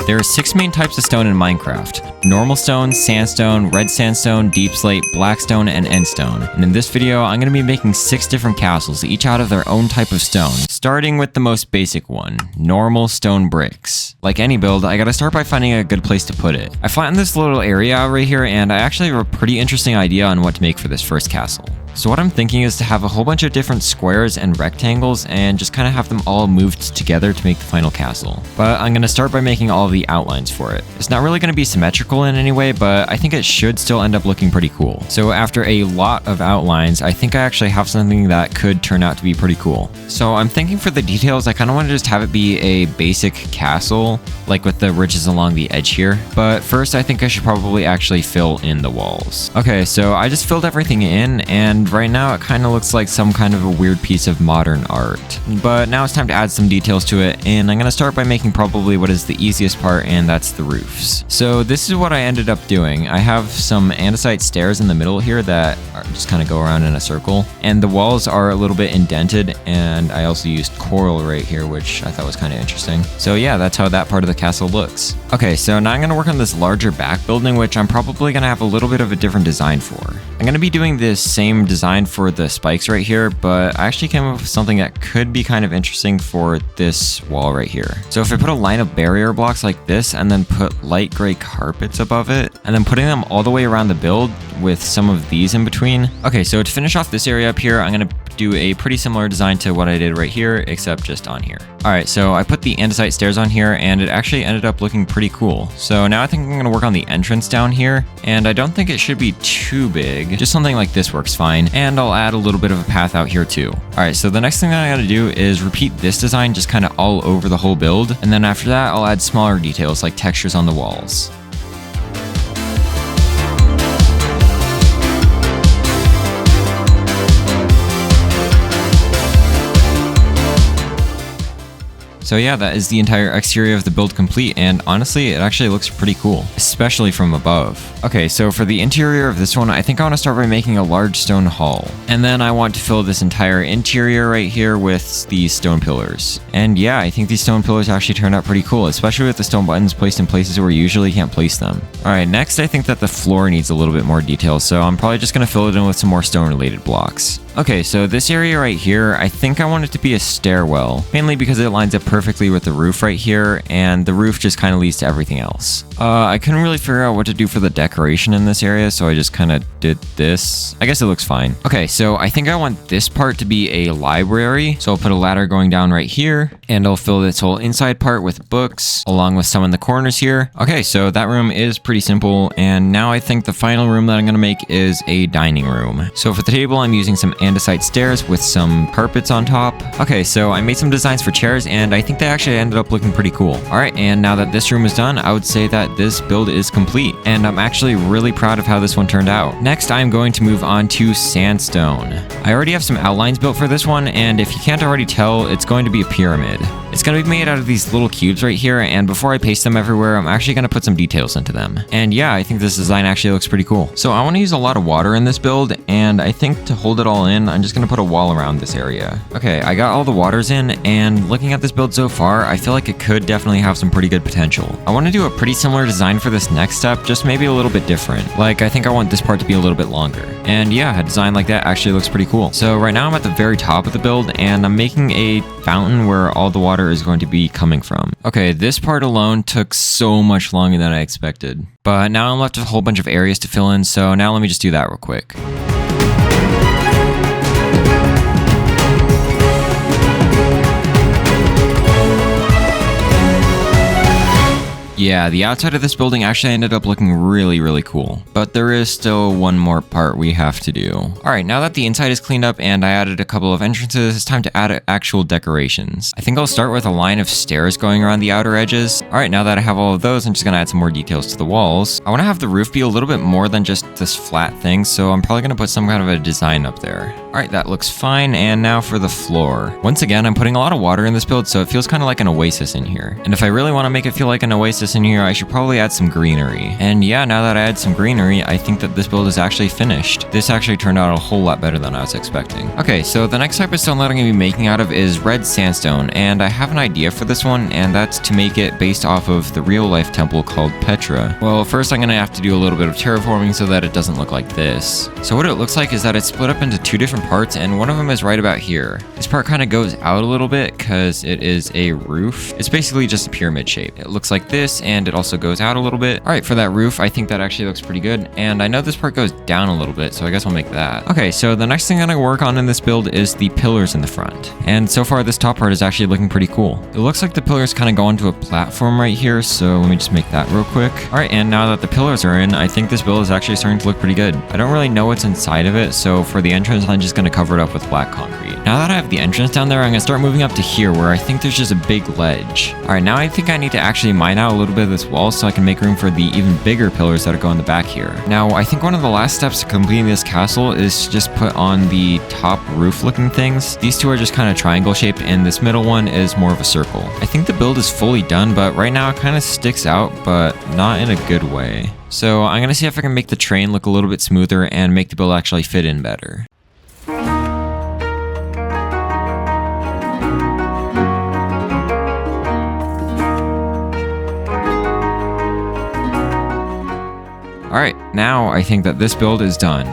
There are 6 main types of stone in Minecraft: normal stone, sandstone, red sandstone, deepslate, blackstone, and endstone. And in this video, I'm going to be making 6 different castles, each out of their own type of stone, starting with the most basic one, normal stone bricks. Like any build, I gotta start by finding a good place to put it. I flattened this little area out right here, and I actually have a pretty interesting idea on what to make for this first castle. So what I'm thinking is to have a whole bunch of different squares and rectangles and just kind of have them all moved together to make the final castle. But I'm going to start by making all of the outlines for it. It's not really going to be symmetrical in any way, but I think it should still end up looking pretty cool. So after a lot of outlines, I think I actually have something that could turn out to be pretty cool. So I'm thinking for the details, I kind of want to just have it be a basic castle, like with the ridges along the edge here. But first, I think I should probably actually fill in the walls. Okay, so I just filled everything in, and right now it kind of looks like some kind of a weird piece of modern art. But now it's time to add some details to it, and I'm going to start by making probably what is the easiest part, and that's the roofs. So this is what I ended up doing. I have some andesite stairs in the middle here that just kind of go around in a circle, and the walls are a little bit indented, and I also used coral right here, which I thought was kind of interesting. So yeah, that's how that part of the castle looks. Okay, so now I'm going to work on this larger back building, which I'm probably going to have a little bit of a different design for. I'm going to be doing this same design for the spikes right here, but I actually came up with something that could be kind of interesting for this wall right here. So if I put a line of barrier blocks like this and then put light gray carpets above it, and then putting them all the way around the build with some of these in between. Okay, so to finish off this area up here, I'm going to do a pretty similar design to what I did right here, except just on here. Alright, so I put the andesite stairs on here, and it actually ended up looking pretty cool. So now I think I'm going to work on the entrance down here, and I don't think it should be too big. Just something like this works fine, and I'll add a little bit of a path out here too. Alright, so the next thing that I gotta do is repeat this design just kind of all over the whole build, and then after that I'll add smaller details like textures on the walls. So yeah, that is the entire exterior of the build complete, and honestly, it actually looks pretty cool, especially from above. Okay, so for the interior of this one, I think I want to start by making a large stone hall. And then I want to fill this entire interior right here with these stone pillars. And yeah, I think these stone pillars actually turned out pretty cool, especially with the stone buttons placed in places where you usually can't place them. Alright, next I think that the floor needs a little bit more detail, so I'm probably just going to fill it in with some more stone related blocks. Okay, so this area right here, I think I want it to be a stairwell, mainly because it lines up perfectly with the roof right here, and the roof just kind of leads to everything else. I couldn't really figure out what to do for the decoration in this area, so I just kind of did this. I guess it looks fine. Okay, so I think I want this part to be a library, so I'll put a ladder going down right here, and I'll fill this whole inside part with books, along with some in the corners here. Okay, so that room is pretty simple, and now I think the final room that I'm going to make is a dining room. So for the table, I'm using some andesite stairs with some carpets on top. Okay, so I made some designs for chairs, and I think they actually ended up looking pretty cool. Alright, and now that this room is done, I would say that this build is complete, and I'm actually really proud of how this one turned out. Next, I'm going to move on to sandstone. I already have some outlines built for this one, and if you can't already tell, it's going to be a pyramid. It's going to be made out of these little cubes right here, and before I paste them everywhere, I'm actually going to put some details into them. And yeah, I think this design actually looks pretty cool. So I want to use a lot of water in this build, and I think to hold it all in, I'm just going to put a wall around this area. Okay, I got all the waters in, and looking at this build so far, I feel like it could definitely have some pretty good potential. I want to do a pretty similar design for this next step, just maybe a little bit different. Like, I think I want this part to be a little bit longer. And yeah, a design like that actually looks pretty cool. So right now I'm at the very top of the build, and I'm making a fountain where all the water is going to be coming from. Okay, this part alone took so much longer than I expected. But now I'm left with a whole bunch of areas to fill in, so now let me just do that real quick. Yeah, the outside of this building actually ended up looking really cool, but there is still one more part we have to do. Alright, now that the inside is cleaned up and I added a couple of entrances, it's time to add actual decorations. I think I'll start with a line of stairs going around the outer edges. Alright, now that I have all of those, I'm just gonna add some more details to the walls. I want to have the roof be a little bit more than just this flat thing, so I'm probably gonna put some kind of a design up there. Alright, that looks fine, and now for the floor. Once again, I'm putting a lot of water in this build, so it feels kind of like an oasis in here. And if I really want to make it feel like an oasis in here, I should probably add some greenery. And yeah, now that I add some greenery, I think that this build is actually finished. This actually turned out a whole lot better than I was expecting. Okay, so the next type of stone that I'm going to be making out of is red sandstone, and I have an idea for this one, and that's to make it based off of the real-life temple called Petra. Well, first I'm going to have to do a little bit of terraforming so that it doesn't look like this. So what it looks like is that it's split up into two different parts, and one of them is right about here. This part kind of goes out a little bit because it is a roof. It's basically just a pyramid shape. It looks like this, and it also goes out a little bit. All right, for that roof, I think that actually looks pretty good, and I know this part goes down a little bit, so I guess I'll make that. Okay, so the next thing I'm going to work on in this build is the pillars in the front, and so far this top part is actually looking pretty cool. It looks like the pillars kind of go onto a platform right here, so let me just make that real quick. All right, and now that the pillars are in, I think this build is actually starting to look pretty good. I don't really know what's inside of it, so for the entrance, I'm just going to cover it up with black concrete. Now that I have the entrance down there, I'm going to start moving up to here where I think there's just a big ledge. All right, now I think I need to actually mine out a little bit of this wall so I can make room for the even bigger pillars that go in the back here. Now, I think one of the last steps to completing this castle is to just put on the top roof looking things. These two are just kind of triangle shaped, and this middle one is more of a circle. I think the build is fully done, but right now it kind of sticks out, but not in a good way. So I'm going to see if I can make the train look a little bit smoother and make the build actually fit in better. Alright, now I think that this build is done.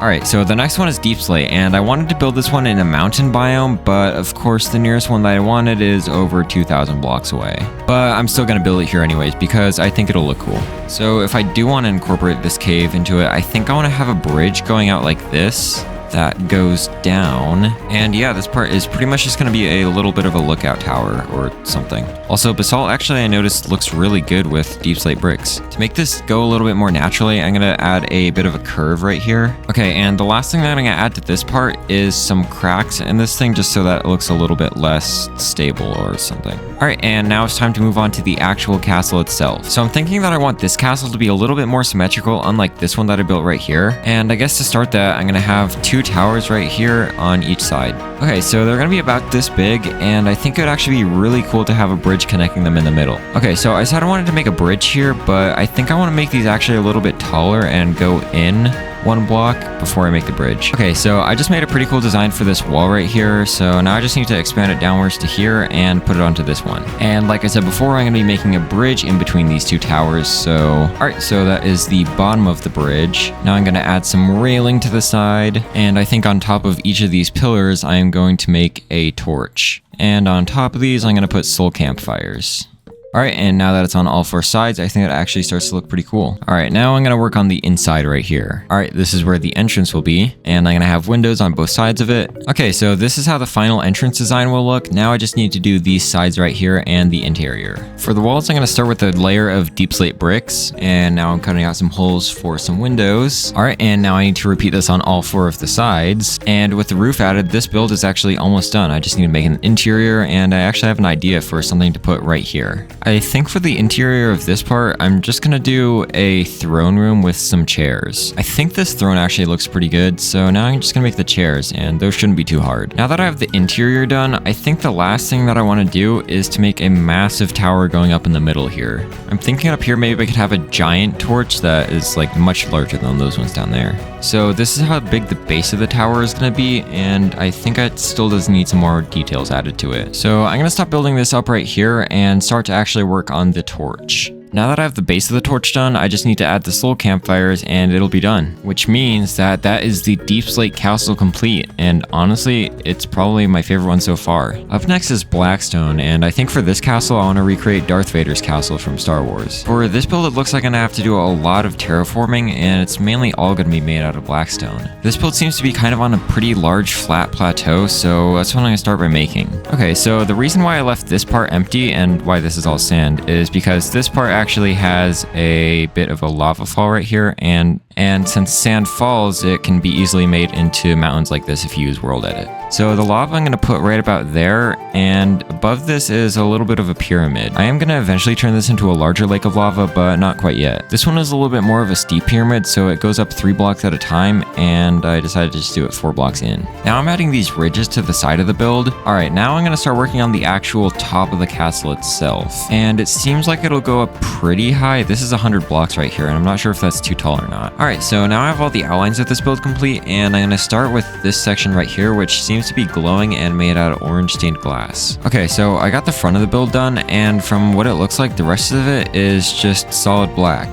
Alright, so the next one is deepslate, and I wanted to build this one in a mountain biome, but of course the nearest one that I wanted is over 2,000 blocks away. But I'm still going to build it here anyways, because I think it'll look cool. So if I do want to incorporate this cave into it, I think I want to have a bridge going out like this that goes down. And yeah, this part is pretty much just going to be a little bit of a lookout tower or something. Also, basalt actually I noticed looks really good with deep slate bricks. To make this go a little bit more naturally, I'm going to add a bit of a curve right here. Okay, and the last thing that I'm going to add to this part is some cracks in this thing just so that it looks a little bit less stable or something. Alright, and now it's time to move on to the actual castle itself. So I'm thinking that I want this castle to be a little bit more symmetrical, unlike this one that I built right here. And I guess to start that, I'm going to have two towers right here on each side. Okay, so they're going to be about this big, and I think it would actually be really cool to have a bridge connecting them in the middle. Okay, so I said I wanted to make a bridge here, but I think I want to make these actually a little bit taller and go in one block before I make the bridge. Okay, so I just made a pretty cool design for this wall right here, so now I just need to expand it downwards to here and put it onto this one. And like I said before, I'm going to be making a bridge in between these two towers, so alright, so that is the bottom of the bridge. Now I'm going to add some railing to the side, and I think on top of each of these pillars, I am going to make a torch. And on top of these, I'm going to put soul campfires. Alright, and now that it's on all four sides, I think it actually starts to look pretty cool. Alright, now I'm going to work on the inside right here. Alright, this is where the entrance will be, and I'm going to have windows on both sides of it. Okay, so this is how the final entrance design will look. Now I just need to do these sides right here and the interior. For the walls, I'm going to start with a layer of deep slate bricks, and now I'm cutting out some holes for some windows. Alright, and now I need to repeat this on all four of the sides. And with the roof added, this build is actually almost done. I just need to make an interior, and I actually have an idea for something to put right here. I think for the interior of this part, I'm just gonna do a throne room with some chairs. I think this throne actually looks pretty good, so now I'm just gonna make the chairs, and those shouldn't be too hard. Now that I have the interior done, I think the last thing that I want to do is to make a massive tower going up in the middle here. I'm thinking up here maybe I could have a giant torch that is like much larger than those ones down there. So this is how big the base of the tower is gonna be, and I think it still does need some more details added to it. So I'm gonna stop building this up right here and start to actually work on the torch. Now that I have the base of the torch done, I just need to add the soul campfires and it'll be done. Which means that is the deepslate castle complete, and honestly, it's probably my favorite one so far. Up next is Blackstone, and I think for this castle, I want to recreate Darth Vader's castle from Star Wars. For this build, it looks like I'm going to have to do a lot of terraforming, and it's mainly all going to be made out of Blackstone. This build seems to be kind of on a pretty large flat plateau, so that's what I'm going to start by making. Okay, so the reason why I left this part empty and why this is all sand is because this part actually has a bit of a lava fall right here, and And since sand falls, it can be easily made into mountains like this if you use World Edit. So the lava I'm going to put right about there, and above this is a little bit of a pyramid. I am going to eventually turn this into a larger lake of lava, but not quite yet. This one is a little bit more of a steep pyramid, so it goes up 3 blocks at a time, and I decided to just do it 4 blocks in. Now I'm adding these ridges to the side of the build. Alright, now I'm going to start working on the actual top of the castle itself. And it seems like it'll go up pretty high. This is 100 blocks right here, and I'm not sure if that's too tall or not. Alright, so now I have all the outlines of this build complete, and I'm going to start with this section right here, which seems to be glowing and made out of orange stained glass. Okay, so I got the front of the build done, and from what it looks like, the rest of it is just solid black.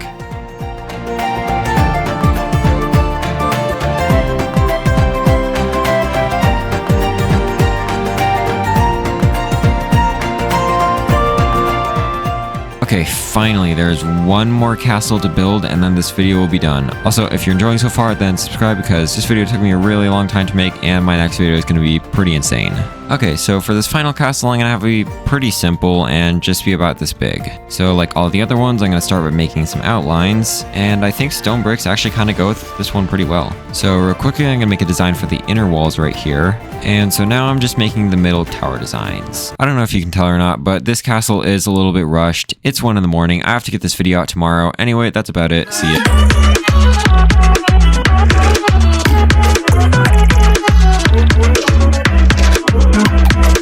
Okay, finally, there's one more castle to build and then this video will be done. Also, if you're enjoying so far, then subscribe because this video took me a really long time to make and my next video is going to be pretty insane. Okay, so for this final castle, I'm going to have it be pretty simple and just be about this big. So like all the other ones, I'm going to start with making some outlines, and I think stone bricks actually kind of go with this one pretty well. So real quickly, I'm going to make a design for the inner walls right here. And so now I'm just making the middle tower designs. I don't know if you can tell or not, but this castle is a little bit rushed. It's 1 in the morning. I have to get this video out tomorrow. Anyway, that's about it. See ya.